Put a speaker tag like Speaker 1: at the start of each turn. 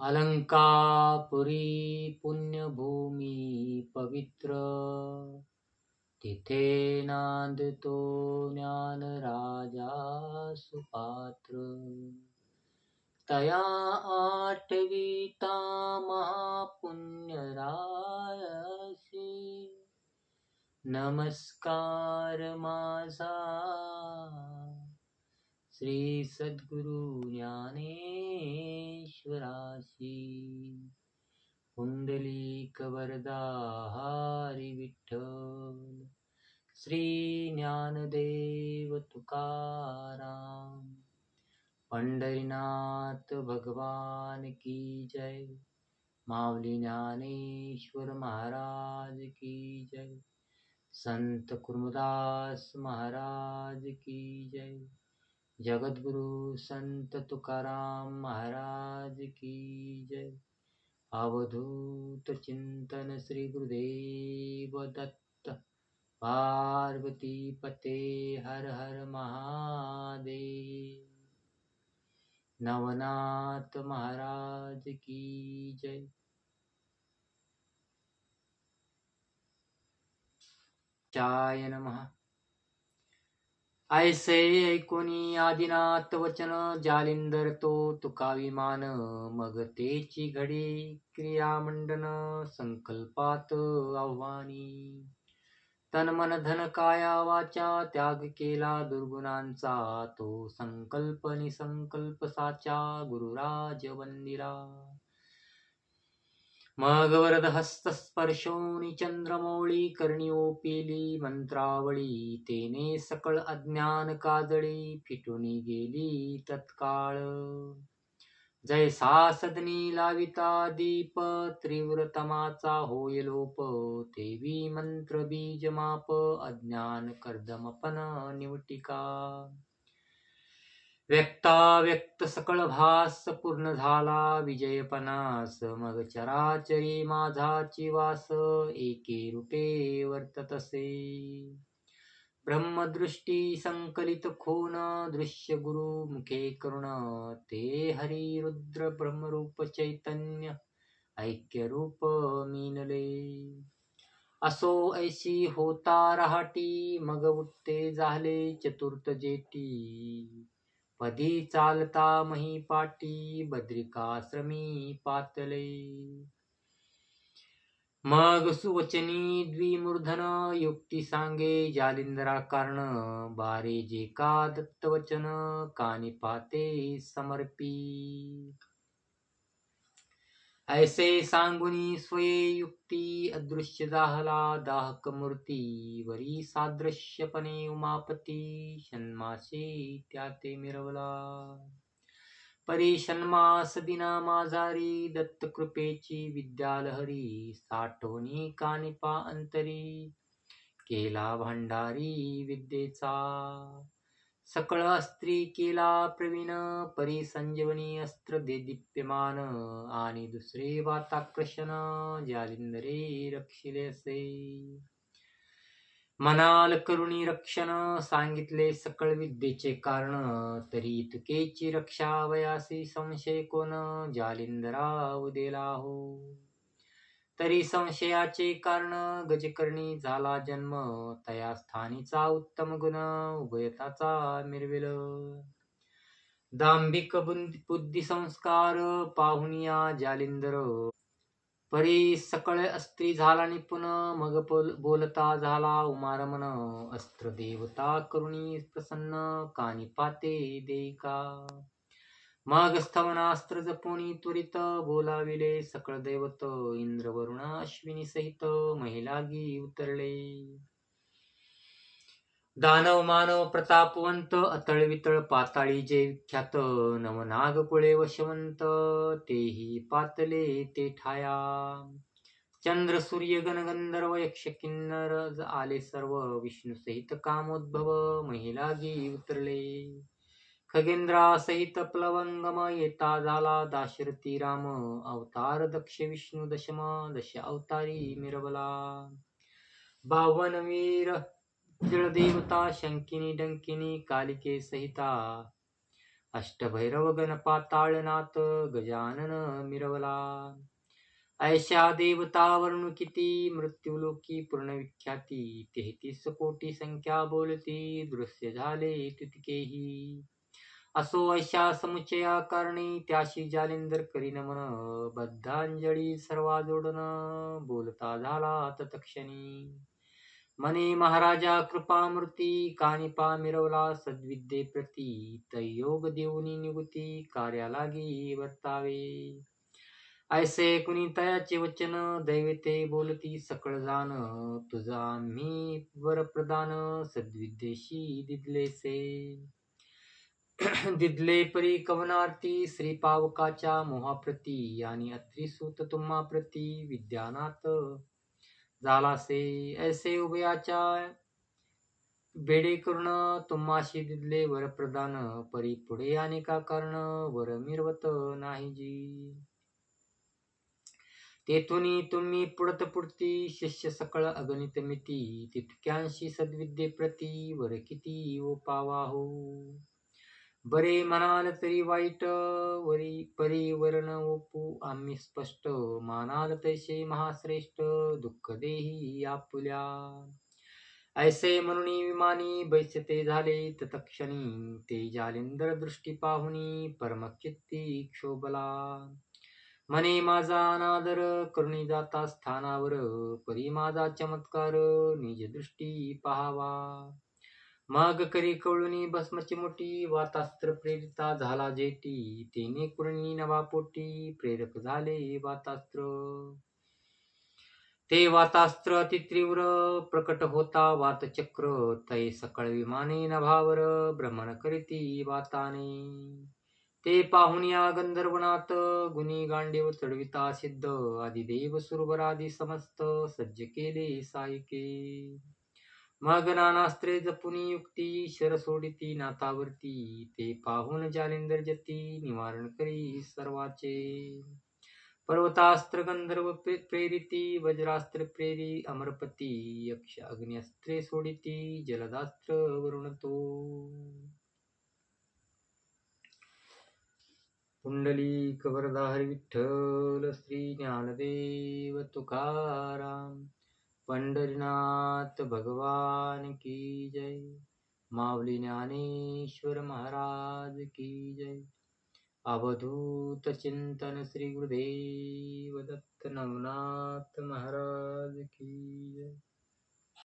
Speaker 1: अलंकापुरी पुण्यभूमी पवित्र, तिथे नांदतो ज्ञान राजा सुपात्र. तया आठविता महापुण्यरायसी, नमस्कार माझा श्री सद्गुरु ज्ञानेश्वरासी. पुंडलिक वरदा हरी विठ्ठल, श्री ज्ञानदेव तुकाराम. पंढरीनाथ भगवान की जय. माऊली ज्ञानेश्वर महाराज की जय. संत कुर्मदास महाराज की जय. जगद्गुरु संत तुकाराम महाराज की जय. अवधूत चिंतन श्री गुरुदेव दत्त. पार्वती पते हर हर महादेव. नवनाथ महाराज की जय. चाय नमः. ऐसे ऐकोनी आदिनाथ वचन, जालिंदर तो तुका विमान. मग तेची घडी क्रियामंडन, संकल्पात आव्हानी. तन मन धन काया वाचा, त्याग केला दुर्गुणांचा. तो संकल्प निसंकल्प साचा, गुरुराज वंदिला. मग वरद हस्त स्पर्शोनी चंद्रमौळी, करणी ओपिली मंत्रावळी. तेने सकळ अज्ञान काजळी, फिटूनी गेली तत्काळ. जैसा सदनी लाविता दीप, तीव्र तमाचा होय लोप. तेवी मंत्र बीज माप, अज्ञान कर्दमपन निवटिका. व्यक्ताव्यक्त सकळ भास, पूर्ण झाला विजयपणास. मग चराचरी माझाची वास, एके रूपे वर्ततसे. ब्रह्मदृष्टी संकलित खून, दृश्य गुरु मुखे करुण. ते हरी रुद्र ब्रह्मरूप चैतन्य, ऐक्य रूप मीनले. असो ऐशी होता रहाटी, मग उठते झाले चतुर्थ जेटी. पदी चालता महिपाटी, बद्रिकाश्रमी पातले. मग सुवचनी द्विमूर्धन, युक्ती सांगे जालिंदरा कारण. बारे जे का दत्तवचन, कानी पाते समर्पी. ऐसे सांगुनी स्वये युक्ती, अदृश्य झाला दाहक मूर्ती. वरी सादृश्यपणे उमापती, षण्मासे त्याते मिरवला. परी षण्मास दिना माझारी, दत्तकृपेची विद्यालहरी. साठवणी कानिपा अंतरी, केला भांडारी विद्येचा. सकळ अस्त्री केला प्रवीण, परी संजीवनी अस्त्र दे दीप्यमान. आणि दुसरे वाताकृशन, जालिंदरे रक्षिले असे. मनाल करुणी रक्षण, सांगितले सकळ विद्येचे कारण. तरी इतकेची रक्षा वयासी, संशय कोण जालिंदरा उदेला हो. तरी संशयाचे कारण, गजकर्णी झाला जन्म. तया स्थानीचा उत्तम गुण, उभयताचा मिरविल. दांभिक बुद्धी संस्कार, पाहुनिया जालिंदर. परी सकळ अस्त्री झाला निपुण, मग बोलता झाला उमारमन. अस्त्र देवता करुणी प्रसन्न, कानी पाते देईका. मग स्थवनास्त्र जपुनी त्वरित, बोलाविले सकळ दैवत. इंद्र वरुण अश्विनी सहित, महिलागी उतरले. दानव मानव प्रतापवंत, अतळ वितळ पाताळी जे विख्यात. नवनाग कुळे वशवंत, तेही पातले ते ठाया. चंद्र सूर्य गण गंधर्व यक्ष किन्नर आले सर्व. विष्णू सहित कामोद्भव, महिलागी उतरले. खगेंद्रा सहित प्लवंगम, येता झाला दाशरथी राम. अवतार दक्ष विष्णू दशम, दश अवतारी मिरवला. 52 वीर देवता, शंकिनी डंकिनी कालिके सहिता. अष्टभैरव गण पाताळनाथ गजानन मिरवला. ऐशा देवता वर्ण किती मृत्युलोकी पूर्ण विख्याती. 33 कोटी संख्या बोलती दृश्य झाले तितकेही. असो ऐशा समुचया कारणी त्याशी जालिंदर करी नमन. बद्धांजळी सर्वा जोडन बोलता झाला तत्क्षणी. मने महाराजा कृपामूर्ती कानिपा मिरवला सद्विद्ये प्रती. तैयोग देऊनी निगुती कार्या लागी वर्तावे. ऐसे कुणी तयाचे वचन दैवते बोलती सकळ जाण. तुझा आम्ही वरप्रदान सद्विद्येशी दिदलेसे. दिदले परी कवनार्थी श्रीपावकाच्या मोहाप्रती. आणि अत्रिसूत तुम्हा प्रती विद्यानाथ झालासे. ऐसे उभयाच्या बेडे करून तुम्हाशी दिदले वरप्रदान. परी पुढे अनेका कारण वर मिरवत नाही जी. तेथुनी तुम्ही पुढत पुढती शिष्य सकळ अगणित मिती. तितक्यांशी सद्विद्ये प्रती वर किती ओ पावा हो. बरे म्हणाल तरी वाईट वरी परी वरण ओपू आम्ही स्पष्ट. मानाल तैसे महाश्रेष्ठ दुःख देही आपुल्या. ऐसे म्हणून विमानी बैसते झाले तत्क्षणी. ते जालिंदर दृष्टी पाहुनी परमचित्ती क्षोभला. म्हणे माझा अनादर करुणी जाता स्थानावर. परी माझा चमत्कार निज दृष्टी पाहावा. मग करी कवळुनी भस्मची मोठी. वातास्त्र प्रेरिता झाला जेटी. तेने कुरणी नवा पोटी प्रेरक झाले वातास्त्र. ते वातास्त्र अतितीव्र प्रकट होता वातचक्र. तै सकळ विमाने नभावर भ्रमण करीती वाताने. ते पाहुन या गंधर्वनाथ गुणी गांडीव चढविता सिद्ध. आदिदेव सुरवरादी समस्त सज्ज केले सायके. मग नानास्त्रे जपुनी युक्ती शर सोडिती नाथावरती. ते पाहुन जालिंदर जती निवारण करी सर्वाचे. पर्वतास्त्र गंधर्व प्रेरिती वज्रास्त्र प्रेरी अमरपती. यक्ष अग्न्यस्त्रे सोडिती जलदास्त्र वरुण तो. पुंडलिक वरदा हरी विठ्ठल श्री ज्ञानदेव तुकाराम. पंढरीनाथ भगवान की जय. माऊली ज्ञानेश्वर महाराज की जय. अवधूत चिंतन श्री गुरुदेव दत्त नवनाथ महाराज की जय.